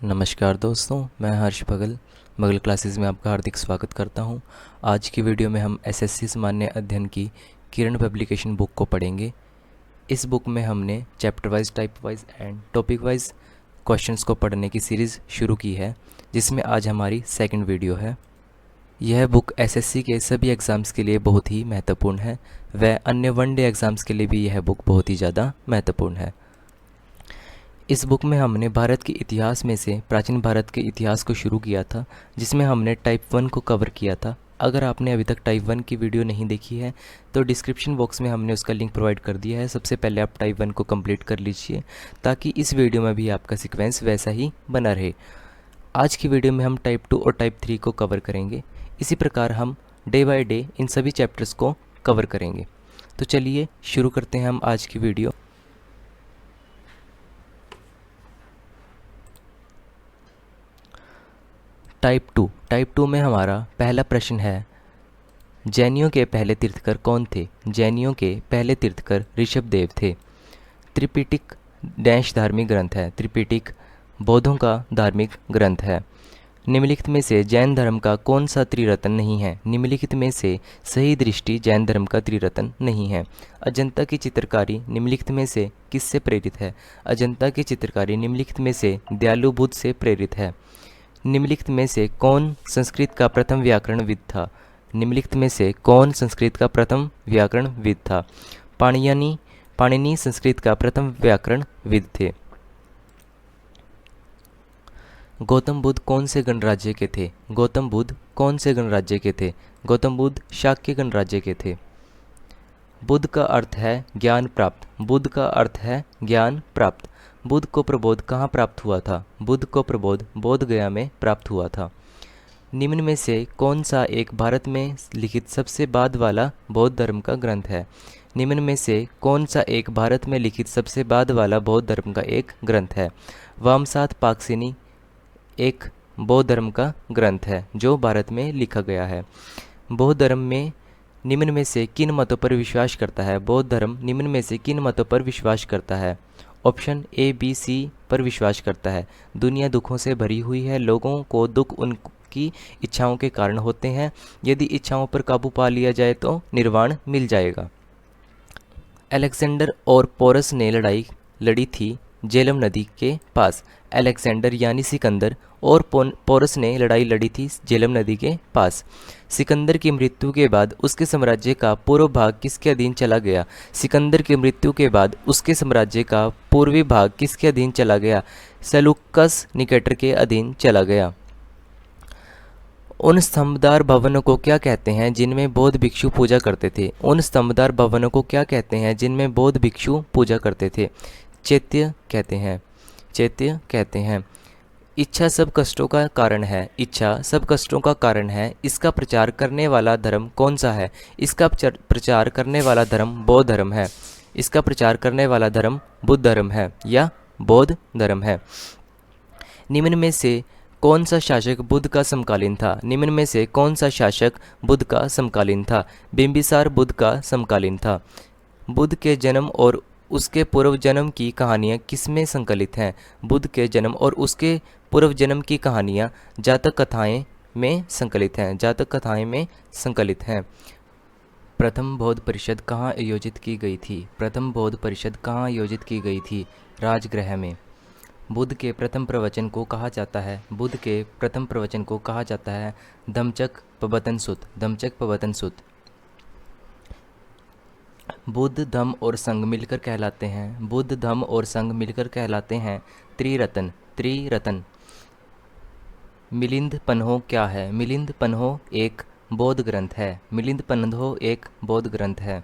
नमस्कार दोस्तों, मैं हर्ष भगल भगल क्लासेस में आपका हार्दिक स्वागत करता हूं। आज की वीडियो में हम एसएससी सामान्य अध्ययन की किरण पब्लिकेशन बुक को पढ़ेंगे। इस बुक में हमने chapter wise, type wise and topic wise questions को पढ़ने की सीरीज़ शुरू की है, जिसमें आज हमारी सेकंड वीडियो है। यह बुक एसएससी के सभी एग्ज़ाम्स के लिए बहुत ही महत्वपूर्ण है। व अन्य वनडे एग्ज़ाम्स के लिए भी यह बुक बहुत ही ज़्यादा महत्वपूर्ण है। इस बुक में हमने भारत के इतिहास में से प्राचीन भारत के इतिहास को शुरू किया था, जिसमें हमने टाइप 1 को कवर किया था। अगर आपने अभी तक टाइप 1 की वीडियो नहीं देखी है तो डिस्क्रिप्शन बॉक्स में हमने उसका लिंक प्रोवाइड कर दिया है। सबसे पहले आप टाइप 1 को कंप्लीट कर लीजिए, ताकि इस वीडियो में भी आपका सीक्वेंस वैसा ही बना रहे। आज की वीडियो में हम टाइप 2 और टाइप 3 को कवर करेंगे। इसी प्रकार हम डे बाय डे इन सभी चैप्टर्स को कवर करेंगे। तो चलिए शुरू करते हैं हम आज की वीडियो। टाइप टू में हमारा पहला प्रश्न है, जैनियों के पहले तीर्थकर कौन थे? जैनियों के पहले तीर्थकर ऋषभदेव थे। त्रिपिटक डैश धार्मिक ग्रंथ है। त्रिपिटक बौद्धों का धार्मिक ग्रंथ है। निम्नलिखित में से जैन धर्म का कौन सा त्रिरत्न नहीं है? निम्नलिखित में से सही दृष्टि जैन धर्म का त्रिरत्न नहीं है। अजंता की चित्रकारी निम्नलिखित में से किससे प्रेरित है? अजंता की चित्रकारी निम्नलिखित में से दयालु बुद्ध से प्रेरित है। निम्नलिखित में से कौन संस्कृत का प्रथम व्याकरणविद था? निम्नलिखित में से कौन संस्कृत का प्रथम व्याकरणविद था? पाणिनि संस्कृत का प्रथम व्याकरणविद थे। गौतम बुद्ध कौन से गणराज्य के थे? गौतम बुद्ध कौन से गणराज्य के थे? गौतम बुद्ध शाक्य गणराज्य के थे। बुद्ध का अर्थ है ज्ञान प्राप्त। बुद्ध का अर्थ है ज्ञान प्राप्त। बुद्ध को प्रबोध कहाँ प्राप्त हुआ था? बुद्ध को प्रबोध बोध गया में प्राप्त हुआ था। निम्न में से कौन सा एक भारत में लिखित सबसे बाद वाला बौद्ध धर्म का ग्रंथ है? निम्न में से कौन सा एक भारत में लिखित सबसे बाद वाला बौद्ध धर्म का एक ग्रंथ है? वामसात पाक्सिनी एक बौद्ध धर्म का ग्रंथ है जो भारत में लिखा गया है। बौद्ध धर्म में निम्न में से किन मतों पर विश्वास करता है? बौद्ध धर्म निम्न में से किन मतों पर विश्वास करता है? ऑप्शन ए, बी, सी पर विश्वास करता है। दुनिया दुखों से भरी हुई है। लोगों को दुख उनकी इच्छाओं के कारण होते हैं। यदि इच्छाओं पर काबू पा लिया जाए तो निर्वाण मिल जाएगा। अलेक्जेंडर और पोरस ने लड़ाई लड़ी थी झेलम नदी के पास। अलेक्जेंडर यानी सिकंदर और पोरस ने लड़ाई लड़ी थी झेलम नदी के पास। सिकंदर की मृत्यु के बाद उसके साम्राज्य का पूर्व भाग किसके अधीन चला गया? सिकंदर की मृत्यु के बाद उसके साम्राज्य का पूर्वी भाग किसके अधीन चला गया? सेलूकस निकेटर के अधीन चला गया। उन स्तंभदार भवनों को क्या कहते हैं जिनमें बौद्ध भिक्षु पूजा करते थे? उन स्तंभदार भवनों को क्या कहते हैं जिनमें बौद्ध भिक्षु पूजा करते थे? चैत्य कहते हैं। चैत्य कहते हैं। इच्छा सब कष्टों का कारण है। इच्छा सब कष्टों का कारण है। इसका प्रचार करने वाला धर्म कौन सा है? इसका प्रचार करने वाला धर्म बौद्ध धर्म है। इसका प्रचार करने वाला धर्म बुद्ध धर्म है या बौद्ध धर्म है। निम्न में से कौन सा शासक बुद्ध का समकालीन था? निम्न में से कौन सा शासक बुद्ध का समकालीन था? बिंबिसार बुद्ध का समकालीन था। बुद्ध के जन्म और उसके पूर्व जन्म की कहानियाँ किसमें संकलित हैं? बुद्ध के जन्म और उसके पूर्व जन्म की कहानियाँ जातक कथाएं में संकलित हैं। जातक कथाएं में संकलित हैं। प्रथम बौद्ध परिषद कहाँ आयोजित की गई थी? प्रथम बौद्ध परिषद कहाँ आयोजित की गई थी? राजगृह में। बुद्ध के प्रथम प्रवचन को कहा जाता है? बुद्ध के प्रथम प्रवचन को कहा जाता है धम्मचक्र प्रवर्तन सूत्र। धम्मचक्र प्रवर्तन सूत्र। बुद्ध धम्म और संघ मिलकर कहलाते हैं। बुद्ध धम्म और संघ मिलकर कहलाते हैं त्रिरत्न। त्रिरत्न। मिलिंद पन्हो क्या है? मिलिंद पन्हो एक बौद्ध ग्रंथ है। मिलिंद पन्हो एक बौद्ध ग्रंथ है।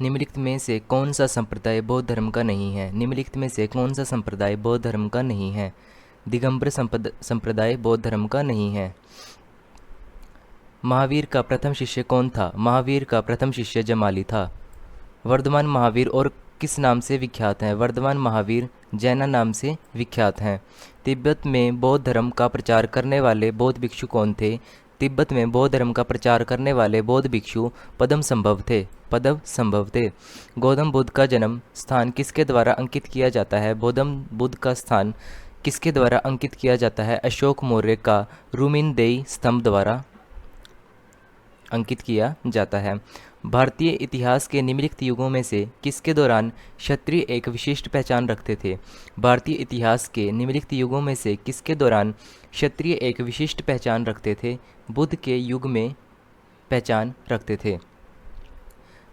निम्नलिखित में से कौन सा संप्रदाय बौद्ध धर्म का नहीं है? निम्नलिखित में से कौन सा संप्रदाय बौद्ध धर्म का नहीं है? दिगंबर संप्रदाय बौद्ध धर्म का नहीं है। महावीर का प्रथम शिष्य कौन था? महावीर का प्रथम शिष्य जमाली था। वर्धमान महावीर और किस नाम से विख्यात हैं? वर्धमान महावीर जैना नाम से विख्यात हैं। तिब्बत में बौद्ध धर्म का प्रचार करने वाले बौद्ध भिक्षु कौन थे? तिब्बत में बौद्ध धर्म का प्रचार करने वाले बौद्ध भिक्षु पद्मसंभव थे। गौतम बुद्ध का जन्म स्थान किसके द्वारा अंकित किया जाता है? गौतम बुद्ध का स्थान किसके द्वारा अंकित किया जाता है? अशोक मौर्य का रुमिनदेई स्तंभ द्वारा अंकित किया जाता है। भारतीय इतिहास के निम्नलिखित युगों में से किसके दौरान क्षत्रिय एक विशिष्ट पहचान रखते थे? भारतीय इतिहास के निम्नलिखित युगों में से किसके दौरान क्षत्रिय एक विशिष्ट पहचान रखते थे? बुद्ध के युग में पहचान रखते थे।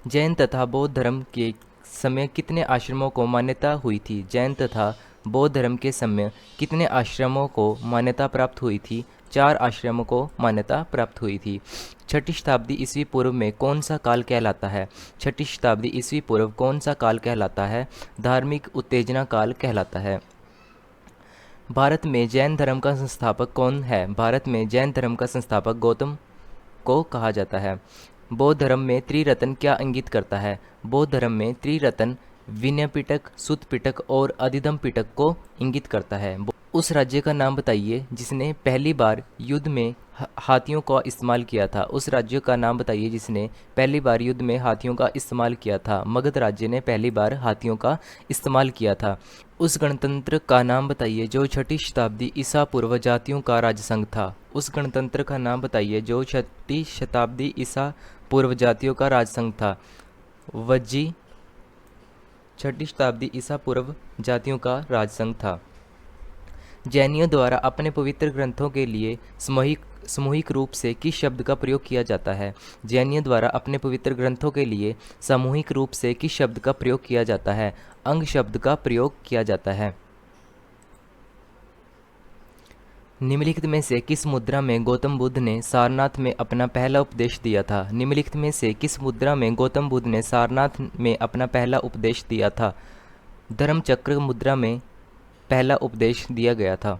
जैन तथा बौद्ध धर्म के समय कितने आश्रमों को मान्यता हुई थी? जैन तथा बौद्ध धर्म के समय कितने आश्रमों को मान्यता प्राप्त हुई थी? 4 आश्रमों को मान्यता प्राप्त हुई थी। 6ठी शताब्दी ईस्वी पूर्व में कौन सा काल कहलाता है? 6ठी शताब्दी ईस्वी पूर्व कौन सा काल कहलाता है? धार्मिक उत्तेजना काल कहलाता है। भारत में जैन धर्म का संस्थापक कौन है? भारत में जैन धर्म का संस्थापक गौतम को कहा जाता है। बौद्ध धर्म में त्रिरत्न क्या इंगित करता है? बौद्ध धर्म में त्रिरत्न विनय पिटक, सुत्त पिटक और अधिधम पिटक को इंगित करता है। उस राज्य का नाम बताइए जिसने पहली बार युद्ध में हाथियों का इस्तेमाल किया था। उस राज्य का नाम बताइए जिसने पहली बार युद्ध में हाथियों का इस्तेमाल किया था। मगध राज्य ने पहली बार हाथियों का इस्तेमाल किया था। उस गणतंत्र का नाम बताइए जो 6ठी शताब्दी ईसा पूर्व जातियों का राजसंघ था। उस गणतंत्र का नाम बताइए जो 6ठी शताब्दी ईसा पूर्व जातियों का राजसंघ था। वज्जी 6ठी शताब्दी ईसा पूर्व जातियों का राजसंघ था। जैनियों द्वारा अपने पवित्र ग्रंथों के लिए सामूहिक रूप से किस शब्द का प्रयोग किया जाता है? जैनियों द्वारा अपने पवित्र ग्रंथों के लिए सामूहिक रूप से किस शब्द का प्रयोग किया जाता है? अंग शब्द का प्रयोग किया जाता है। निम्नलिखित में से किस मुद्रा में गौतम बुद्ध ने सारनाथ में अपना पहला उपदेश दिया था? निम्नलिखित में से किस मुद्रा में गौतम बुद्ध ने सारनाथ में अपना पहला उपदेश दिया था? धर्मचक्र मुद्रा में पहला उपदेश दिया गया था।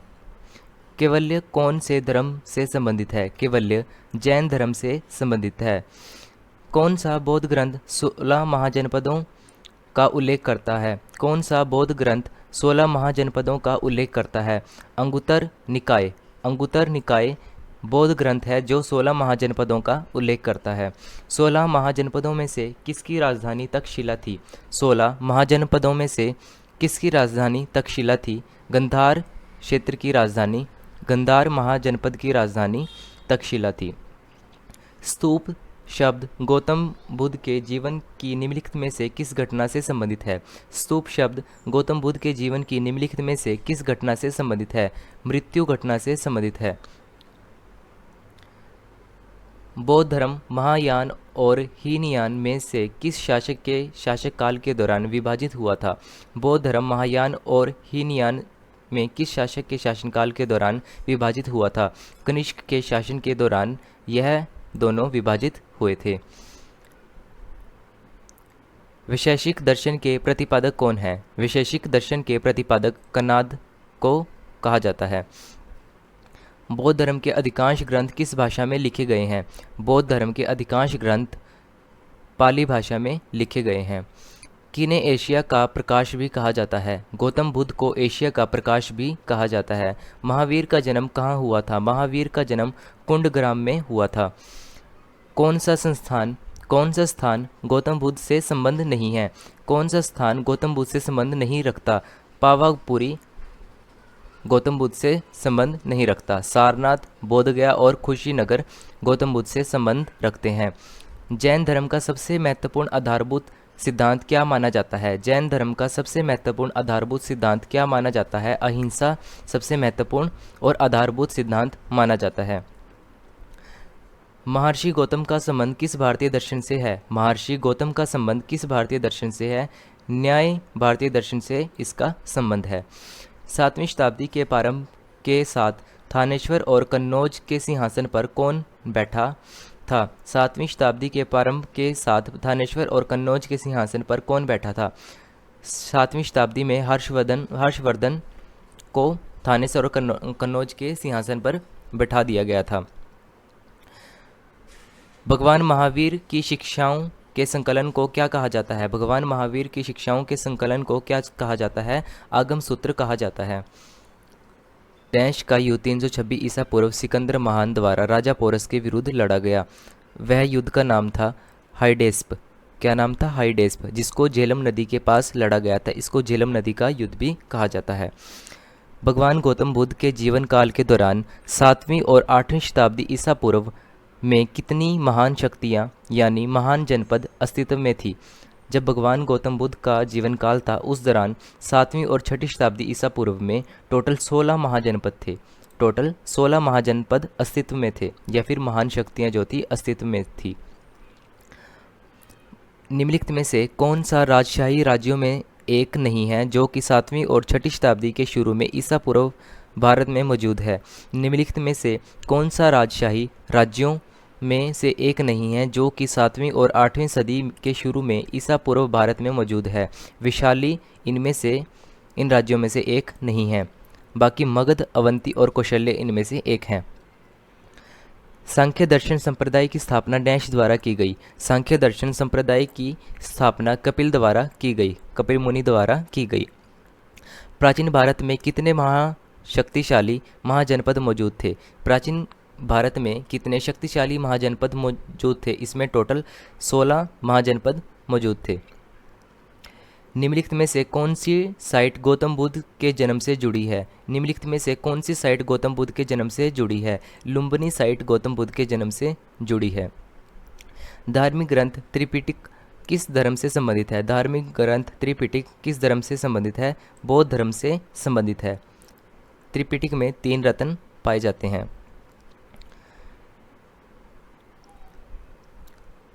कैवल्य कौन से धर्म से संबंधित है? कैवल्य जैन धर्म से संबंधित है। कौन सा बौद्ध ग्रंथ 16 महाजनपदों का उल्लेख करता है? कौन सा बौद्ध ग्रंथ 16 महाजनपदों का उल्लेख करता है? अंगुत्तर निकाय। अंगुत्तर निकाय बौद्ध ग्रंथ है जो 16 महाजनपदों का उल्लेख करता है। 16 महाजनपदों में से किसकी राजधानी तक्षशिला थी? 16 महाजनपदों में से किसकी राजधानी तक्षशिला थी? गंधार क्षेत्र की राजधानी, गंधार महाजनपद की राजधानी तक्षशिला थी। स्तूप शब्द गौतम बुद्ध के जीवन की निम्नलिखित में से किस घटना से संबंधित है? स्तूप शब्द गौतम बुद्ध के जीवन की निम्नलिखित में से किस घटना से संबंधित है? मृत्यु घटना से संबंधित है। बौद्ध धर्म महायान और हीनयान में से किस शासक के शासककाल के दौरान विभाजित हुआ था? बौद्ध धर्म महायान और हीनयान में किस शासक के शासनकाल के दौरान विभाजित हुआ था? कनिष्क के शासन के दौरान यह दोनों विभाजित हुए थे। वैशेषिक दर्शन के प्रतिपादक कौन है? वैशेषिक दर्शन के प्रतिपादक कनाद को कहा जाता है। बौद्ध धर्म के अधिकांश ग्रंथ किस भाषा में लिखे गए हैं? बौद्ध धर्म के अधिकांश ग्रंथ पाली भाषा में लिखे गए हैं। किन्हें एशिया का प्रकाश भी कहा जाता है? गौतम बुद्ध को एशिया का प्रकाश भी कहा जाता है। महावीर का जन्म कहाँ हुआ था? महावीर का जन्म कुंडग्राम में हुआ था। कौन सा स्थान गौतम बुद्ध से संबंध नहीं है? कौन सा स्थान गौतम बुद्ध से संबंध नहीं रखता? पावापुरी गौतम बुद्ध से संबंध नहीं रखता। सारनाथ, बोधगया और खुशीनगर गौतम बुद्ध से संबंध रखते हैं। जैन धर्म का सबसे महत्वपूर्ण आधारभूत सिद्धांत क्या माना जाता है? जैन धर्म का सबसे महत्वपूर्ण आधारभूत सिद्धांत क्या माना जाता है? अहिंसा सबसे महत्वपूर्ण और आधारभूत सिद्धांत माना जाता है। महर्षि गौतम का संबंध किस भारतीय दर्शन से है? महर्षि गौतम का संबंध किस भारतीय दर्शन से है? न्याय भारतीय दर्शन से इसका संबंध है। 7वीं शताब्दी के प्रारंभ के साथ थानेश्वर और कन्नौज के सिंहासन पर कौन बैठा था? 7वीं शताब्दी के प्रारंभ के साथ थानेश्वर और कन्नौज के सिंहासन पर कौन बैठा था? 7वीं शताब्दी में हर्षवर्धन को थानेश्वर और कन्नौज के सिंहासन पर बैठा दिया गया था। भगवान महावीर की शिक्षाओं के संकलन को क्या कहा जाता है? भगवान महावीर की शिक्षाओं के संकलन को क्या कहा जाता है? आगम सूत्र कहा जाता है। डैश का युद्ध 326 ईसा पूर्व सिकंदर महान द्वारा राजा पोरस के विरुद्ध लड़ा गया। वह युद्ध का नाम था हाइडेस्प। क्या नाम था? हाइडेस्प, जिसको झेलम नदी के पास लड़ा गया था। इसको झेलम नदी का युद्ध भी कहा जाता है। भगवान गौतम बुद्ध के जीवन काल के दौरान 7वीं और 8वीं शताब्दी ईसा पूर्व में कितनी महान शक्तियाँ यानी महान जनपद अस्तित्व में थी? जब भगवान गौतम बुद्ध का जीवन काल था उस दौरान 7वीं और 6ठी शताब्दी ईसा पूर्व में टोटल 16 महाजनपद थे। टोटल 16 महाजनपद अस्तित्व में थे या फिर महान शक्तियाँ जो थी अस्तित्व में थी। निम्नलिखित में से कौन सा राजशाही राज्यों में एक नहीं है जो कि 7वीं और 6ठी शताब्दी के शुरू में ईसा पूर्व भारत में मौजूद है? निम्नलिखित में से कौन सा राजशाही राज्यों में से एक नहीं है जो कि 7वीं और 8वीं सदी के शुरू में ईसा पूर्व भारत में मौजूद है? वैशाली इन राज्यों में से एक नहीं है। बाकी मगध, अवंती और कौशल्य इनमें से एक हैं। सांख्य दर्शन संप्रदाय की स्थापना डैश द्वारा की गई। सांख्य दर्शन संप्रदाय की स्थापना कपिल द्वारा की गई, कपिल मुनि द्वारा की गई। प्राचीन भारत में कितने महाशक्तिशाली महाजनपद मौजूद थे? प्राचीन भारत में कितने शक्तिशाली महाजनपद मौजूद थे? इसमें टोटल 16 महाजनपद मौजूद थे। निम्नलिखित में से कौन सी साइट गौतम बुद्ध के जन्म से जुड़ी है? निम्नलिखित में से कौन सी साइट गौतम बुद्ध के जन्म से जुड़ी है? लुम्बिनी साइट गौतम बुद्ध के जन्म से जुड़ी है। धार्मिक ग्रंथ त्रिपिटक किस धर्म से संबंधित है? धार्मिक ग्रंथ त्रिपिटक किस धर्म से संबंधित है? बौद्ध धर्म से संबंधित है। त्रिपिटक में 3 रत्न पाए जाते हैं।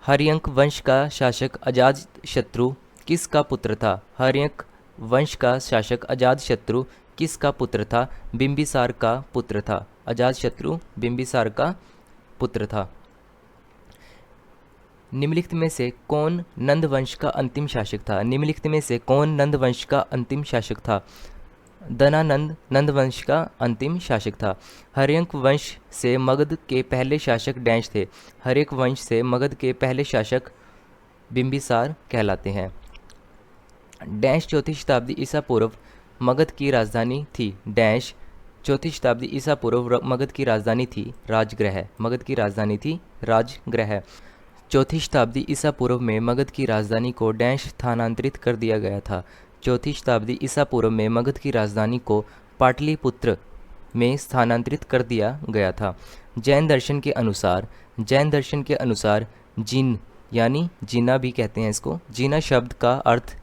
हर्यंक वंश का शासक अजातशत्रु किसका पुत्र था? हर्यंक वंश का शासक अजातशत्रु किसका पुत्र था? बिंबिसार का पुत्र था। अजातशत्रु बिंबिसार का पुत्र था। निम्नलिखित में से कौन नंद वंश का अंतिम शासक था? निम्नलिखित में से कौन नंद वंश का अंतिम शासक था? दनानंद नंद वंश का अंतिम शासक था। हर्यंक वंश से मगध के पहले शासक डैश थे। हर्यंक वंश से मगध के पहले शासक बिंबिसार कहलाते हैं। डैश 4ठी शताब्दी ईसा पूर्व मगध की राजधानी थी। डैश 4ठी शताब्दी ईसा पूर्व मगध की राजधानी थी राजगृह। मगध की राजधानी थी राजगृह। 4ठी शताब्दी ईसा पूर्व में मगध की राजधानी को डैश स्थानांतरित कर दिया गया था। 4ठी शताब्दी ईसा पूर्व में मगध की राजधानी को पाटलिपुत्र में स्थानांतरित कर दिया गया था। जैन दर्शन के अनुसार जिन यानी जीना भी कहते हैं इसको, जीना शब्द का अर्थ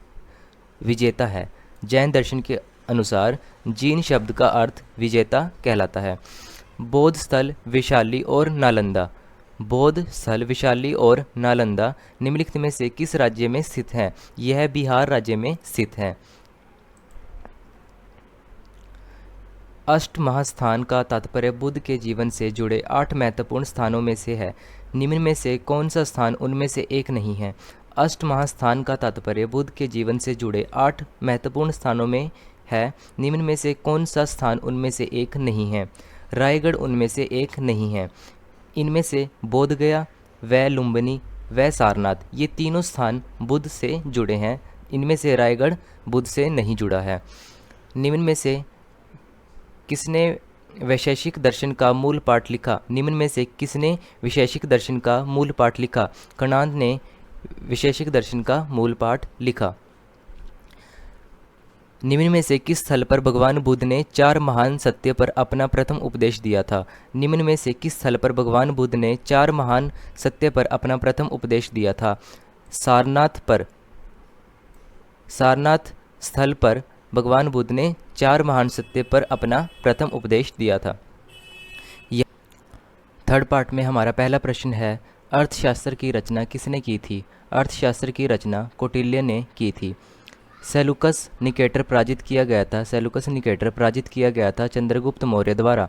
विजेता है। जैन दर्शन के अनुसार जीन शब्द का अर्थ विजेता कहलाता है। बौद्ध स्थल वैशाली और नालंदा। बौद्ध स्थल वैशाली और नालंदा निम्नलिखित में से किस राज्य में स्थित है? यह बिहार राज्य में स्थित है। अष्ट महास्थान का तात्पर्य बुद्ध के जीवन से जुड़े 8 महत्वपूर्ण स्थानों में से है। निम्न में से कौन सा स्थान उनमें से एक नहीं है? अष्ट महास्थान का तात्पर्य बुद्ध के जीवन से जुड़े 8 महत्वपूर्ण स्थानों में है। निम्न में से कौन सा स्थान उनमें से एक नहीं है? रायगढ़ उनमें से एक नहीं है। इनमें से बोधगया व लुम्बिनी व सारनाथ ये तीनों स्थान बुद्ध से जुड़े हैं। इनमें से रायगढ़ बुद्ध से नहीं जुड़ा है। निम्न में से किसने वैशेषिक दर्शन का मूल पाठ लिखा? निम्न में से किसने वैशेषिक दर्शन का मूल पाठ लिखा? कणाद ने वैशेषिक दर्शन का मूल पाठ लिखा। निम्न में से किस स्थल पर भगवान बुद्ध ने 4 महान सत्य पर अपना प्रथम उपदेश दिया था? निम्न में से किस स्थल पर भगवान बुद्ध ने 4 महान सत्य पर अपना प्रथम उपदेश दिया था? सारनाथ स्थल पर भगवान बुद्ध ने 4 महान सत्य पर अपना प्रथम उपदेश दिया था। थर्ड पार्ट में हमारा पहला प्रश्न है, अर्थशास्त्र की रचना किसने की थी? अर्थशास्त्र की रचना कौटिल्य ने की थी। सेलुकस निकेटर पराजित किया गया था चंद्रगुप्त मौर्य द्वारा।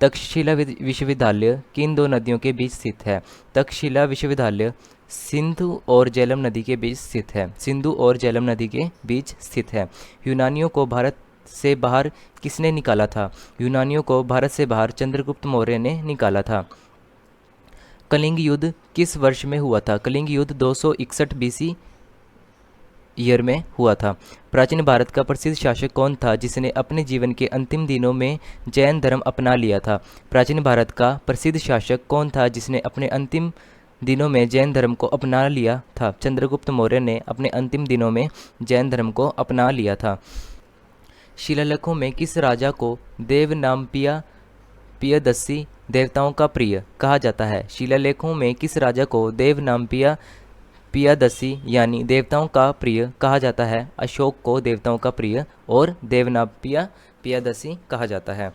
तक्षशिला विश्वविद्यालय किन 2 नदियों के बीच स्थित है? तक्षशिला विश्वविद्यालय सिंधु और झेलम नदी के बीच स्थित है। यूनानियों को भारत से बाहर किसने निकाला था? यूनानियों को भारत से बाहर चंद्रगुप्त मौर्य ने निकाला था। कलिंग युद्ध किस वर्ष में हुआ था? कलिंग युद्ध 261 BC ईयर में हुआ था। प्राचीन भारत का प्रसिद्ध शासक कौन था जिसने अपने जीवन के अंतिम दिनों में जैन धर्म अपना लिया था? प्राचीन भारत का प्रसिद्ध शासक कौन था जिसने अपने अंतिम दिनों में जैन धर्म को अपना लिया था? चंद्रगुप्त मौर्य ने अपने अंतिम दिनों में जैन धर्म को अपना लिया था। शिलालेखों में किस राजा को देवनामपिया पियदस्सी देवताओं का प्रिय कहा जाता है? शिलालेखों में किस राजा को देवनामपिया पियादसी यानी देवताओं का प्रिय कहा जाता है? अशोक को देवताओं का प्रिय और देवनापिया पियादसी कहा जाता है।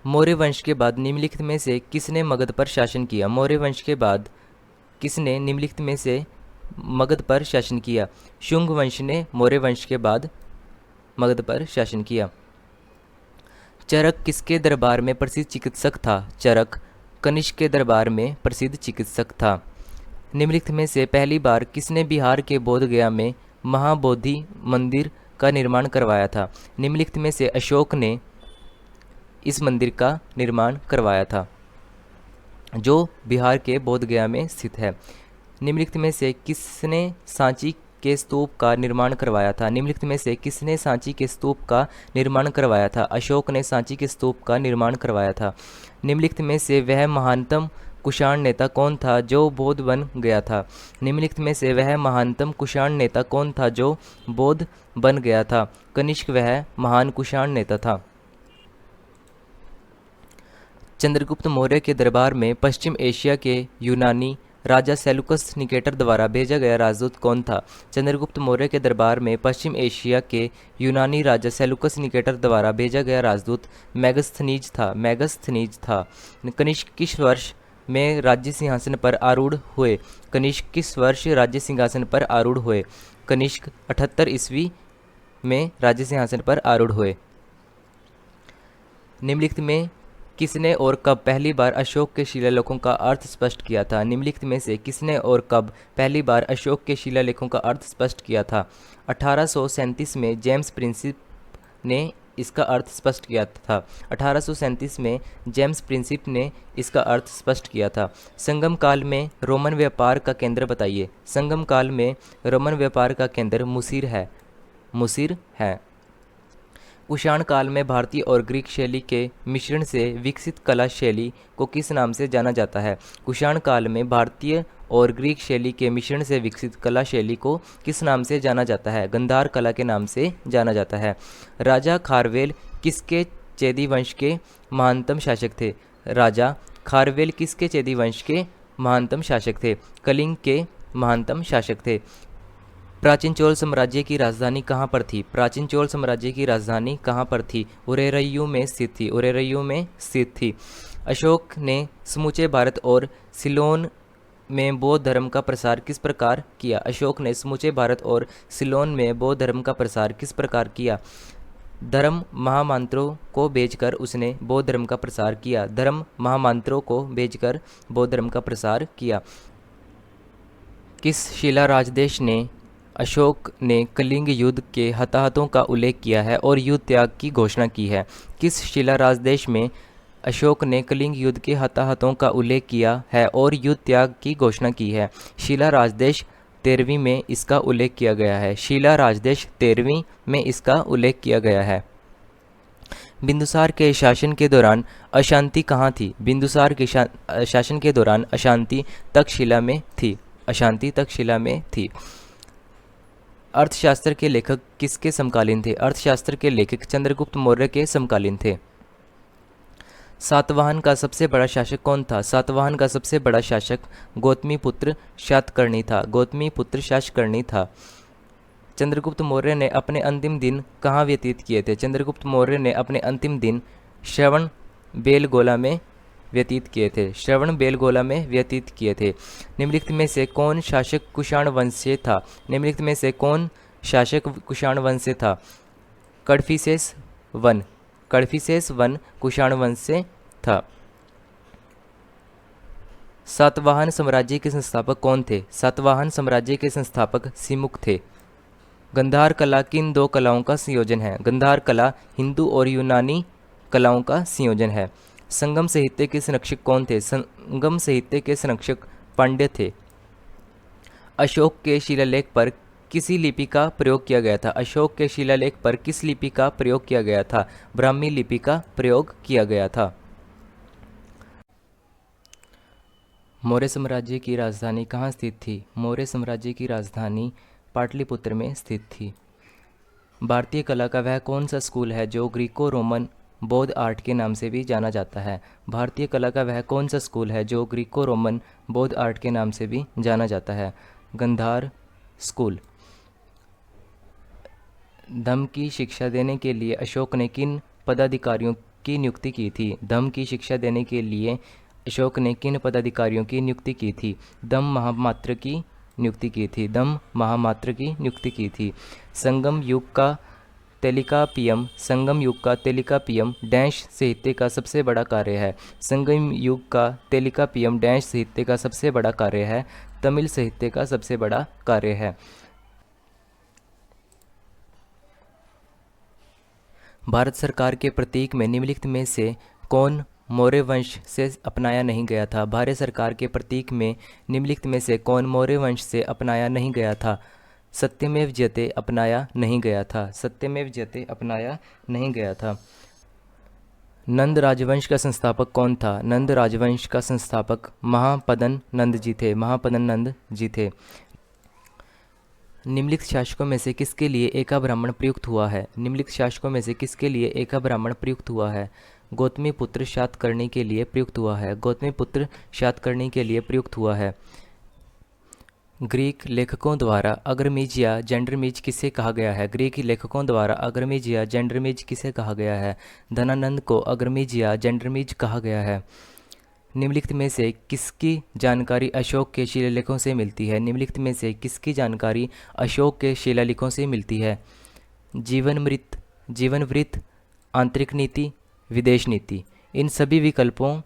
मौर्य वंश के बाद निम्नलिखित में से किसने मगध पर शासन किया? मौर्य वंश के बाद किसने निम्नलिखित में से मगध पर शासन किया? शुंग वंश ने मौर्य वंश के बाद मगध पर शासन किया। चरक किसके दरबार में प्रसिद्ध चिकित्सक था? चरक कनिष्क के दरबार में प्रसिद्ध चिकित्सक था। निम्नलिखित में से पहली बार किसने बिहार के बोधगया में महाबोधि मंदिर का निर्माण करवाया था? निम्नलिखित में से अशोक ने इस मंदिर का निर्माण करवाया था जो बिहार के बोधगया में स्थित है। निम्नलिखित में से किसने सांची के स्तूप का निर्माण करवाया था? निम्नलिखित में से किसने सांची के स्तूप का निर्माण करवाया था? अशोक ने सांची के स्तूप का निर्माण करवाया था। निम्नलिखित में से वह महानतम कुषाण नेता कौन था जो बौद्ध बन गया था? निम्नलिखित में से वह महानतम कुषाण नेता कौन था जो बौद्ध बन गया था? कनिष्क वह महान कुषाण नेता था। चंद्रगुप्त मौर्य के दरबार में पश्चिम एशिया के यूनानी राजा सेलुकस निकेटर द्वारा भेजा गया राजदूत कौन था? चंद्रगुप्त मौर्य के दरबार में पश्चिम एशिया के यूनानी राजा सेलुकस निकेटर द्वारा भेजा गया राजदूत मैगस्थनीज था। कनिष्क किस वर्ष में राज्य सिंहासन पर आरूढ़ हुए? कनिष्क किस वर्ष राज्य सिंहासन पर आरूढ़ हुए? कनिष्क 78 ईस्वी में राज्य सिंहासन पर आरूढ़ हुए। निम्नलिखित में किसने और कब पहली बार अशोक के शिलालेखों का अर्थ स्पष्ट किया था? निम्नलिखित में से किसने और कब पहली बार अशोक के शिलालेखों का अर्थ स्पष्ट किया था? 1837 में जेम्स प्रिंसिप ने इसका अर्थ स्पष्ट किया था। 1837 में जेम्स प्रिंसिप ने इसका अर्थ स्पष्ट किया था। संगम काल में रोमन व्यापार का केंद्र बताइए। संगम काल में रोमन व्यापार का केंद्र मुसीर है। कुषाण काल में भारतीय और ग्रीक शैली के मिश्रण से विकसित कला शैली को किस नाम से जाना जाता है? कुषाण काल में भारतीय और ग्रीक शैली के मिश्रण से विकसित कला शैली को किस नाम से जाना जाता है? गंधार कला के नाम से जाना जाता है। राजा खारवेल किसके चेदी वंश के महानतम शासक थे? राजा खारवेल किसके चेदी वंश के महानतम शासक थे? कलिंग के महानतम शासक थे। प्राचीन चोल साम्राज्य की राजधानी कहाँ पर थी? प्राचीन चोल साम्राज्य की राजधानी कहाँ पर थी? उरेरयू में स्थित थी। अशोक ने समूचे भारत और सिलोन में बौद्ध धर्म का प्रसार किस प्रकार किया? अशोक ने समूचे भारत और सिलोन में बौद्ध धर्म का प्रसार किस प्रकार किया? धर्म महामंत्रों को भेजकर उसने बौद्ध धर्म का प्रसार किया। धर्म महामंत्रों को भेजकर बौद्ध धर्म का प्रसार किया। किस शिला राजदेश ने अशोक ने कलिंग युद्ध के हताहतों का उल्लेख किया है और युद्ध त्याग की घोषणा की है? किस शिला राजदेश में अशोक ने कलिंग युद्ध के हताहतों का उल्लेख किया है और युद्ध त्याग की घोषणा की है? शिला राजदेश 13वीं में इसका उल्लेख किया गया है। शिला राजदेश 13वीं में इसका उल्लेख किया गया है। बिंदुसार के शासन के दौरान अशांति कहाँ थी? बिंदुसार के शासन के दौरान अशांति तक्षशिला में थी। अर्थशास्त्र के लेखक किसके समकालीन थे? अर्थशास्त्र के लेखक चंद्रगुप्त मौर्य के समकालीन थे। सातवाहन का सबसे बड़ा शासक कौन था? सातवाहन का सबसे बड़ा शासक गौतमीपुत्र शातकर्णी था। चंद्रगुप्त मौर्य ने अपने अंतिम दिन कहाँ व्यतीत किए थे? चंद्रगुप्त मौर्य ने अपने अंतिम दिन श्रवणबेलगोला में व्यतीत किए थे। निम्नलिखित में से कौन शासक कुषाण वंश से था? कडफिसेस वन कुषाण वंश से था। सातवाहन साम्राज्य के संस्थापक कौन थे? सातवाहन साम्राज्य के संस्थापक सिमुक थे। गंधार कला किन दो कलाओं का संयोजन है? गंधार कला हिंदू और यूनानी कलाओं का संयोजन है। संगम साहित्य के संरक्षक कौन थे? संगम साहित्य के संरक्षक पांड्य थे। अशोक के शिलालेख पर किसी लिपि का प्रयोग किया गया था? अशोक के शिलालेख पर किस लिपि का प्रयोग किया गया था? ब्राह्मी लिपि का प्रयोग किया गया था। मौर्य साम्राज्य की राजधानी कहाँ स्थित थी? मौर्य साम्राज्य की राजधानी पाटलिपुत्र में स्थित थी। भारतीय कला का वह कौन सा स्कूल है जो ग्रीको रोमन बौद्ध आर्ट के नाम से भी जाना जाता है? भारतीय कला का वह कौन सा स्कूल है जो ग्रीको रोमन बौद्ध आर्ट के नाम से भी जाना जाता है? गंधार स्कूल। धम्म की शिक्षा देने के लिए अशोक ने किन पदाधिकारियों की नियुक्ति की थी? धम्म की शिक्षा देने के लिए अशोक ने किन पदाधिकारियों की नियुक्ति की थी? धम्म महामात्र की नियुक्ति की थी। धम्म महामात्र की नियुक्ति की थी। संगम युग का तेलिकापियम संगम युग का तेलिकापियम डैश साहित्य का सबसे बड़ा कार्य है। संगम युग का तेलिकापियम डैश साहित्य का सबसे बड़ा कार्य है। तमिल साहित्य का सबसे बड़ा कार्य है। भारत सरकार के प्रतीक में निम्नलिखित में से कौन मौर्य वंश से अपनाया नहीं गया था? भारत सरकार के प्रतीक में निम्नलिखित में से कौन मौर्य वंश से अपनाया नहीं गया था? सत्यमेव जयते अपनाया नहीं गया था। सत्यमेव जयते अपनाया नहीं गया था। नंद राजवंश का संस्थापक कौन था? नंद राजवंश का संस्थापक महापदन नंद जी थे। महापदन नंद जी थे। निम्नलिखित शासकों में से किसके लिए एका ब्राह्मण प्रयुक्त हुआ है? निम्नलिखित शासकों में से किसके लिए एका ब्राह्मण प्रयुक्त हुआ है? गौतमी पुत्र शातकर्णी के लिए प्रयुक्त हुआ है। गौतमी पुत्र शातकर्णी के लिए प्रयुक्त हुआ है। ग्रीक लेखकों द्वारा अग्रमीज या जेंडरमीज किसे कहा गया है? ग्रीक लेखकों द्वारा अग्रमीज या जेंडरमीज किसे कहा गया है? धनानंद को अग्रमीज या जेंडरमीज कहा गया है। निम्नलिखित में से किसकी जानकारी अशोक के शिलालेखों से मिलती है? निम्नलिखित में से किसकी जानकारी अशोक के शिलालेखों से मिलती है? जीवन वृत्त, आंतरिक नीति, विदेश नीति। इन सभी विकल्पों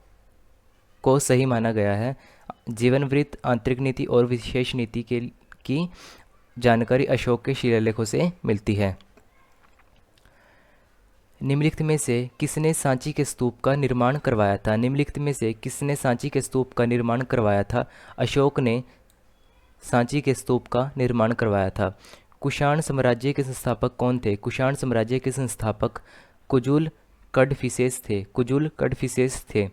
को सही माना गया है। जीवन वृत्त, आंतरिक नीति और विशेष नीति की जानकारी अशोक के शिलालेखों से मिलती है। निम्नलिखित में से किसने सांची के स्तूप का निर्माण करवाया था? निम्नलिखित में से किसने सांची के स्तूप का निर्माण करवाया था? अशोक ने सांची के स्तूप का निर्माण करवाया था। कुषाण साम्राज्य के संस्थापक कौन थे? कुषाण साम्राज्य के संस्थापक कुजुल कडफिसेस थे। कुजुल कडफिसेस थे।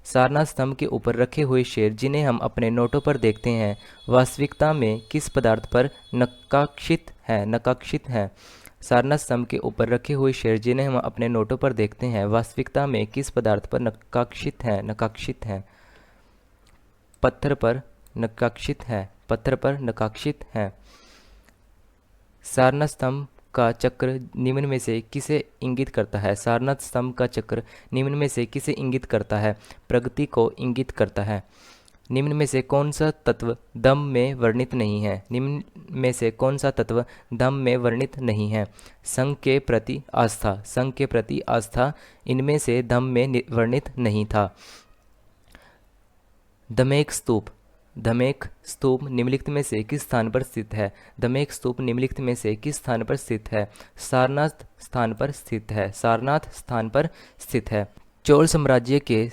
सारनाथ स्तंभ के ऊपर रखे हुए शेर जिन्हें हम अपने नोटों पर देखते हैं वास्तविकता में किस पदार्थ पर नक्काक्षित है? नक्काक्षित है। सारनाथ स्तंभ के ऊपर रखे हुए शेर जिन्हें हम अपने नोटों पर देखते हैं वास्तविकता में किस पदार्थ पर नक्काक्षित है? नक्काक्षित है। पत्थर पर नक्काक्षित है। पत्थर पर नक्काक्षित है। सारनाथ स्तंभ का चक्र निम्न में से किसे इंगित करता है? सारनाथ स्तंभ का चक्र निम्न में से किसे इंगित करता है? प्रगति को इंगित करता है। निम्न में से कौन सा तत्व दम में वर्णित नहीं है? निम्न में से कौन सा तत्व दम में वर्णित नहीं है? संघ के प्रति आस्था। संघ के प्रति आस्था इनमें से दम में वर्णित नहीं था। दमेक स्तूप। धमेक स्तूप निम्नलिखित में से किस स्थान पर स्थित है? धमेक स्तूप निम्नलिखित में से किस स्थान पर स्थित है? सारनाथ स्थान पर स्थित है। सारनाथ स्थान पर स्थित है। चोल साम्राज्य के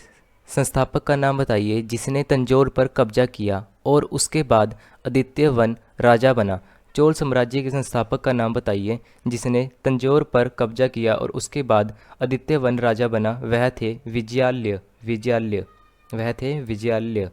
संस्थापक का नाम बताइए जिसने तंजौर पर कब्जा किया और उसके बाद आदित्य वन राजा बना। चोल साम्राज्य के संस्थापक का नाम बताइए जिसने तंजौर पर कब्जा किया और उसके बाद आदित्य वन राजा बना। वह थे विजयालय। विजयालय। वह थे विजयालय।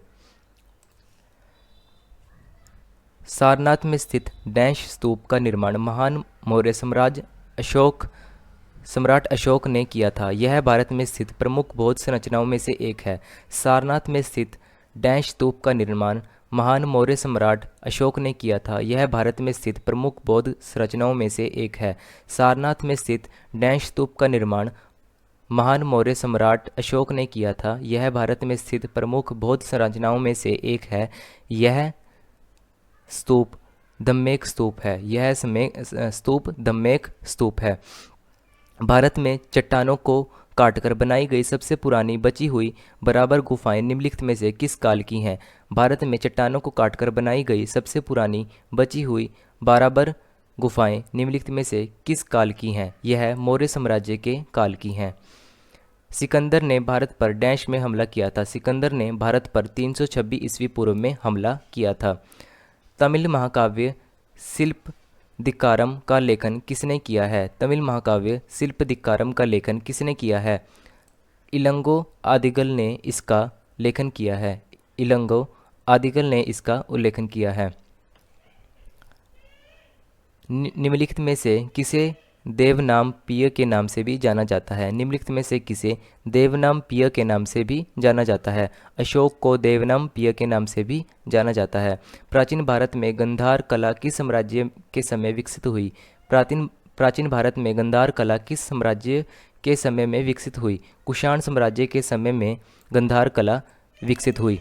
सारनाथ में स्थित डैश स्तूप का निर्माण महान मौर्य सम्राट अशोक ने किया था। यह भारत में स्थित प्रमुख बौद्ध संरचनाओं में से एक है। सारनाथ में स्थित डैश स्तूप का निर्माण महान मौर्य सम्राट अशोक ने किया था। यह भारत में स्थित प्रमुख बौद्ध संरचनाओं में से एक है। सारनाथ में स्थित डैश स्तूप का निर्माण महान मौर्य सम्राट अशोक ने किया था। यह भारत में स्थित प्रमुख बौद्ध संरचनाओं में से एक है। यह स्तूप धम्मेक स्तूप है। यह स्तूप धम्मेक स्तूप है। भारत में चट्टानों को काटकर बनाई गई सबसे पुरानी बची हुई बराबर गुफाएं निम्नलिखित में से किस काल की हैं? भारत में चट्टानों को काटकर बनाई गई सबसे पुरानी बची हुई बराबर गुफाएं निम्नलिखित में से किस काल की हैं? यह मौर्य साम्राज्य के काल की हैं। सिकंदर ने भारत पर डैश में हमला किया था। सिकंदर ने भारत पर 326 ईस्वी पूर्व में हमला किया था। तमिल महाकाव्य शिल्पदिक्कारम का लेखन किसने किया है? तमिल महाकाव्य शिल्पदिक्कारम का लेखन किसने किया है? इलंगो आदिगल ने इसका लेखन किया है। इलंगो आदिगल ने इसका उल्लेखन किया है। निम्नलिखित में से किसे देवनाम पिय के नाम से भी जाना जाता है? निम्नलिखित में से किसे देवनाम पिय के नाम से भी जाना जाता है? अशोक को देवनाम पिय के नाम से भी जाना जाता है। प्राचीन भारत में गंधार कला किस साम्राज्य के समय विकसित हुई? प्राचीन भारत में गंधार कला किस साम्राज्य के समय में विकसित हुई? कुषाण साम्राज्य के समय में गंधार कला विकसित हुई।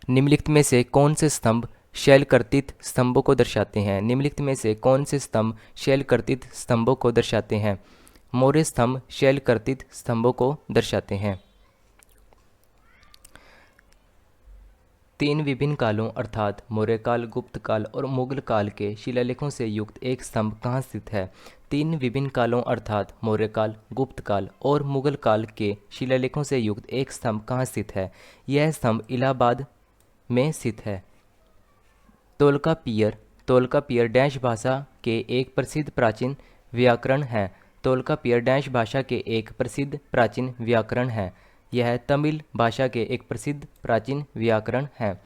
निम्नलिखित में से कौन से स्तंभ शैलकर्तित स्तंभों को दर्शाते हैं? निम्नलिखित में से कौन से स्तंभ शैलकर्तित स्तंभों को दर्शाते हैं? मौर्य स्तंभ शैलकर्तित स्तंभों को दर्शाते हैं। 3 विभिन्न कालों अर्थात मौर्य काल, गुप्त काल और मुगल काल के शिलालेखों से युक्त एक स्तंभ कहाँ स्थित है? 3 विभिन्न कालों अर्थात मौर्य काल, गुप्त काल और मुगल काल के शिलालेखों से युक्त एक स्तंभ कहाँ स्थित है? यह स्तंभ इलाहाबाद में स्थित है। तोलकापियर डैश भाषा के एक प्रसिद्ध प्राचीन व्याकरण है। तोलकापियर डैश भाषा के एक प्रसिद्ध प्राचीन व्याकरण है। यह तमिल भाषा के एक प्रसिद्ध प्राचीन व्याकरण है।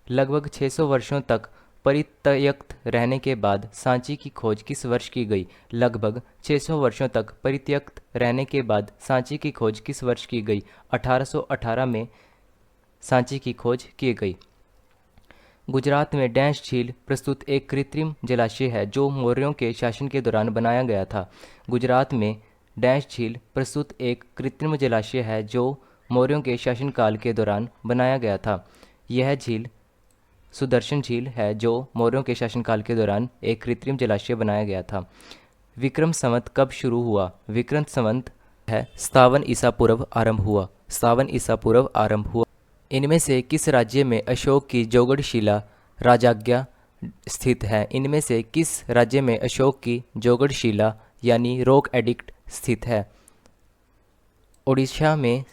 लगभग 600 वर्षों तक परित्यक्त रहने के बाद सांची की खोज किस वर्ष की गई? लगभग 600 वर्षों तक परित्यक्त रहने के बाद सांची की खोज किस वर्ष की गई? 1818 में सांची की खोज की गई। गुजरात में डैश झील प्रस्तुत एक कृत्रिम जलाशय है जो मौर्यों के शासन के दौरान बनाया गया था। गुजरात में डैश झील प्रस्तुत एक कृत्रिम जलाशय है जो मौर्यों के शासनकाल के दौरान बनाया गया था। यह झील सुदर्शन झील है जो मौर्यों के शासनकाल के दौरान एक कृत्रिम जलाशय बनाया गया था। विक्रम संवत कब शुरू हुआ? विक्रम संवत है 57 ईसा पूर्व आरंभ हुआ। 57 ईसा पूर्व आरंभ हुआ। इनमें से किस राज्य में अशोक की जोगड़शिला राजाज्ञा स्थित है? इनमें से किस राज्य में अशोक की जोगड़शिला यानी रॉक एडिक्ट स्थित है? ओडिशा में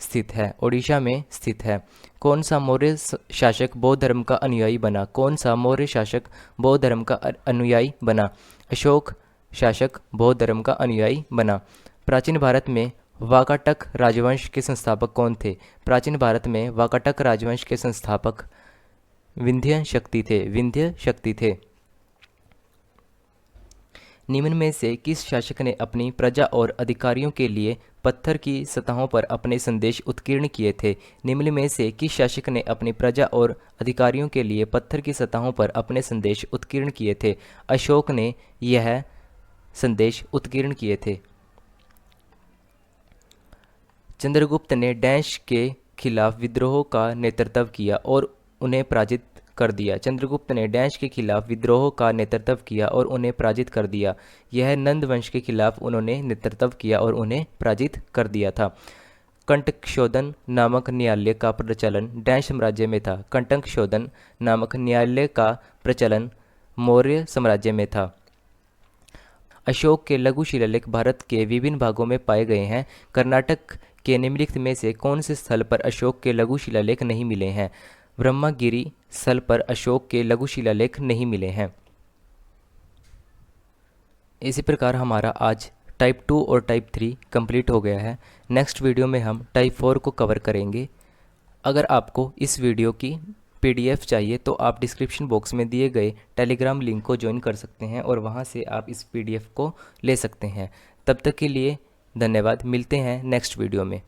स्थित है। ओडिशा में स्थित है। कौन सा मौर्य शासक बौद्ध धर्म का अनुयायी बना? कौन सा मौर्य शासक बौद्ध धर्म का अनुयायी बना? अशोक शासक बौद्ध धर्म का अनुयायी बना। प्राचीन भारत में वाकाटक राजवंश के संस्थापक कौन थे? प्राचीन भारत में वाकाटक राजवंश के संस्थापक विंध्य शक्ति थे। विंध्य शक्ति थे। निम्न में से किस शासक ने अपनी प्रजा और अधिकारियों के लिए पत्थर की सतहों पर अपने संदेश उत्कीर्ण किए थे? निम्न में से किस शासक ने अपनी प्रजा और अधिकारियों के लिए पत्थर की सतहों पर अपने संदेश उत्कीर्ण किए थे? अशोक ने यह संदेश उत्कीर्ण किए थे। चंद्रगुप्त ने डैश के खिलाफ विद्रोह का नेतृत्व किया और उन्हें पराजित कर दिया। चंद्रगुप्त ने डैश के खिलाफ विद्रोह का नेतृत्व किया और उन्हें पराजित कर दिया। यह नंद वंश के खिलाफ उन्होंने नेतृत्व किया और उन्हें पराजित कर दिया था। कंटकशोधन नामक न्यायालय का प्रचलन डैश साम्राज्य में था। कंटकशोधन नामक न्यायालय का प्रचलन मौर्य साम्राज्य में था। अशोक के लघु शिलालेख भारत के विभिन्न भागों में पाए गए हैं। कर्नाटक के निम्नलिखित में से कौन से स्थल पर अशोक के लघु शिलालेख नहीं मिले हैं? ब्रह्मगिरी स्थल पर अशोक के लघु शिलालेख नहीं मिले हैं। इसी प्रकार हमारा आज टाइप 2 और टाइप 3 कंप्लीट हो गया है। नेक्स्ट वीडियो में हम टाइप 4 को कवर करेंगे। अगर आपको इस वीडियो की PDF चाहिए तो आप डिस्क्रिप्शन बॉक्स में दिए गए टेलीग्राम लिंक को ज्वाइन कर सकते हैं और वहां से आप इस PDF को ले सकते हैं। तब तक के लिए धन्यवाद। मिलते हैं नेक्स्ट वीडियो में।